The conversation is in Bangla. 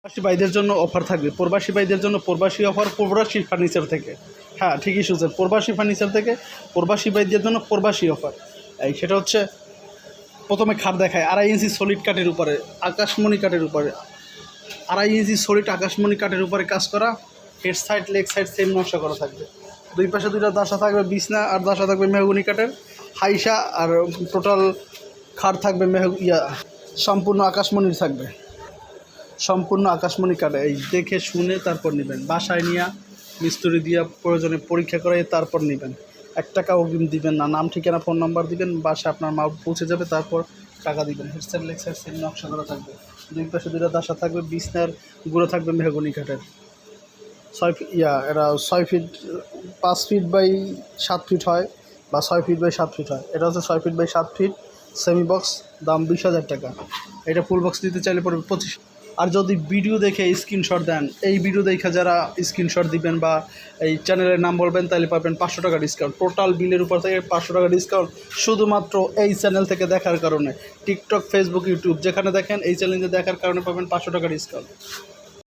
প্রবাসী ভাইদের জন্য অফার থাকবে, প্রবাসী ভাইদের জন্য প্রবাসী অফার প্রবাসী ফার্নিচার থেকে। হ্যাঁ, ঠিকই শুনছেন, প্রবাসী ফার্নিচার থেকে প্রবাসী ভাইদের জন্য প্রবাসী অফার। এই সেটা হচ্ছে প্রথমে খাট দেখায় 2.5 ইঞ্চি সলিড কাঠের উপরে, আকাশমণি কাঠের উপরে, 2.5 ইঞ্চি সলিড আকাশমণি কাঠের উপরে কাজ করা, head side leg side same নকশা করা থাকবে। দুই পাশে দুইটা দাসা থাকবে বিছনা, আর দাসা থাকবে মেহগনি কাঠের হাইসা, আর টোটাল খাট থাকবে সম্পূর্ণ আকাশমণির থাকবে, সম্পূর্ণ আকাশমণি কাঠে। এই দেখে শুনে তারপর নেবেন, বাসায় নিয়ে মিস্ত্রি দিয়ে প্রয়োজনে পরীক্ষা করে তারপর নেবেন। 1 টাকা অগ্রিম দিবেন না, নাম ঠিকানা ফোন নাম্বার দিবেন, বাসায় আপনার মাল পৌঁছে যাবে, তারপর টাকা দিবেন। হেডসেট লেগসেট সেম নকশা করা থাকবে, দুই পাশে দুইটা দাসা থাকবে, বিছনার গুঁড়ো থাকবে মেহগনি কাঠের। 6 ফিট 5 ফিট বাই 7 ফিট হয়, বা 6 ফিট বাই 7 ফিট হয়। এটা হচ্ছে 6 feet by 7 feet semi box, দাম 20,000 টাকা। এটা ফুল বক্স নিতে চাইলে পড়বে 25। আর যদি ভিডিও দেখে স্ক্রিনশট দেন, এই ভিডিও দেখে যারা স্ক্রিনশট দিবেন বা এই চ্যানেলের নাম বলবেন, তাহলে পাবেন 500 টাকা ডিসকাউন্ট। টোটাল বিলের উপর থেকে 500 টাকা ডিসকাউন্ট, শুধুমাত্র এই চ্যানেল থেকে দেখার কারণে। টিকটক, ফেসবুক, ইউটিউব যেখানে দেখেন, এই চ্যানেলে দেখার কারণে পাবেন 500 টাকা ডিসকাউন্ট।